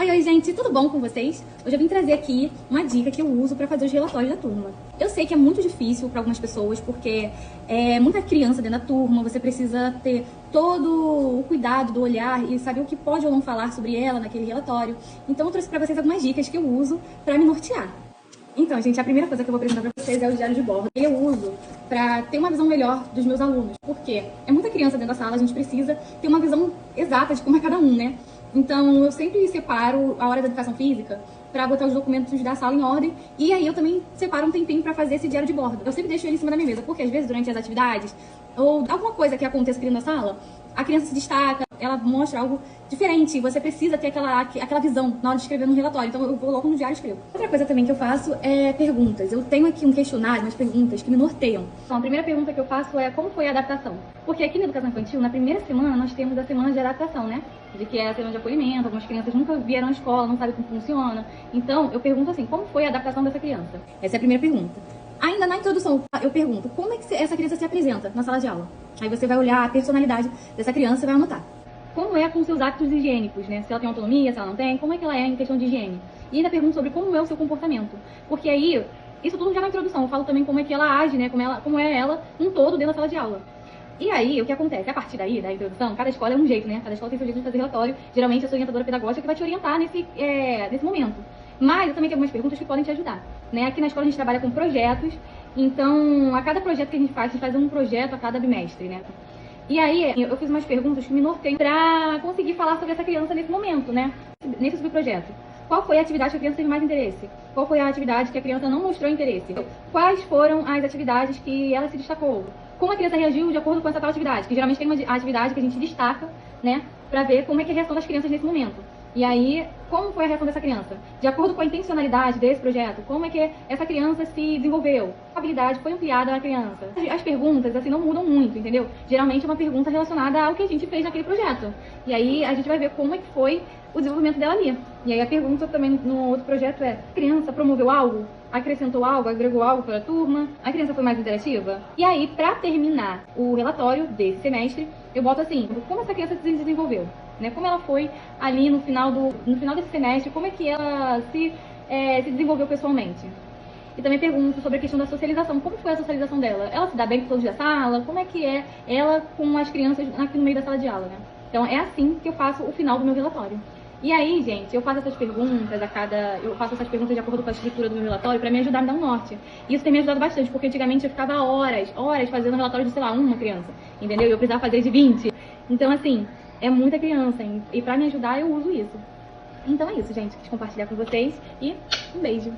Oi, gente, tudo bom com vocês? Hoje eu vim trazer aqui uma dica que eu uso para fazer os relatórios da turma. Eu sei que é muito difícil para algumas pessoas, porque é muita criança dentro da turma, você precisa ter todo o cuidado do olhar e saber o que pode ou não falar sobre ela naquele relatório. Então eu trouxe para vocês algumas dicas que eu uso para me nortear. Então, gente, a primeira coisa que eu vou apresentar para vocês é o diário de bordo. Eu uso para ter uma visão melhor dos meus alunos, porque é muita criança dentro da sala, a gente precisa ter uma visão exata de como é cada um, né? Então, eu sempre separo a hora da educação física para botar os documentos da sala em ordem, e aí eu também separo um tempinho para fazer esse diário de bordo. Eu sempre deixo ele em cima da minha mesa, porque às vezes durante as atividades, ou alguma coisa que aconteça aqui na sala, a criança se destaca, ela mostra algo diferente, você precisa ter aquela visão na hora de escrever no relatório, então eu coloco no diário e escrevo. Outra coisa também que eu faço é perguntas. Eu tenho aqui um questionário, umas perguntas que me norteiam. Então, a primeira pergunta que eu faço é como foi a adaptação? Porque aqui na educação infantil, na primeira semana, nós temos a semana de adaptação, né? De que é a semana de acolhimento, algumas crianças nunca vieram à escola, não sabem como funciona. Então, eu pergunto assim, como foi a adaptação dessa criança? Essa é a primeira pergunta. Ainda na introdução, eu pergunto, como é que essa criança se apresenta na sala de aula? Aí você vai olhar a personalidade dessa criança e vai anotar. Como é com seus hábitos higiênicos, né? Se ela tem autonomia, se ela não tem, como é que ela é em questão de higiene? E ainda pergunto sobre como é o seu comportamento. Porque aí, isso tudo já na introdução, eu falo também como é que ela age, né? Como é ela um todo dentro da sala de aula. E aí, o que acontece? A partir daí, da introdução, cada escola é um jeito, né? Cada escola tem seu jeito de fazer relatório. Geralmente, a sua orientadora pedagógica que vai te orientar nesse momento. Mas eu também tenho algumas perguntas que podem te ajudar, né? Aqui na escola a gente trabalha com projetos, então a cada projeto que a gente faz um projeto a cada bimestre, né? E aí eu fiz umas perguntas que me norteiam pra conseguir falar sobre essa criança nesse momento, né? Nesse subprojeto. Qual foi a atividade que a criança teve mais interesse? Qual foi a atividade que a criança não mostrou interesse? Quais foram as atividades que ela se destacou? Como a criança reagiu de acordo com essa tal atividade? Que geralmente tem uma atividade que a gente destaca, né? Pra ver como é que é a reação das crianças nesse momento. E aí, como foi a reação dessa criança? De acordo com a intencionalidade desse projeto, como é que essa criança se desenvolveu? A habilidade foi ampliada na criança? As perguntas, assim, não mudam muito, entendeu? Geralmente é uma pergunta relacionada ao que a gente fez naquele projeto. E aí, a gente vai ver como é que foi o desenvolvimento dela ali. E aí, a pergunta também no outro projeto é: a criança promoveu algo? Acrescentou algo? Agregou algo para a turma? A criança foi mais interativa? E aí, para terminar o relatório desse semestre, eu boto assim: como essa criança se desenvolveu? Né? Como ela foi ali no final desse semestre, como é que ela se desenvolveu pessoalmente. E também pergunto sobre a questão da socialização. Como foi a socialização dela? Ela se dá bem com todos da sala? Como é que é ela com as crianças aqui no meio da sala de aula, né? Então é assim que eu faço o final do meu relatório. E aí, gente, eu faço essas perguntas de acordo com a estrutura do meu relatório para me ajudar a me dar um norte. E isso tem me ajudado bastante, porque antigamente eu ficava horas fazendo um relatório de, sei lá, uma criança, entendeu? E eu precisava fazer de 20. Então, assim, é muita criança, e pra me ajudar eu uso isso. Então é isso, gente. Quis compartilhar com vocês e um beijo.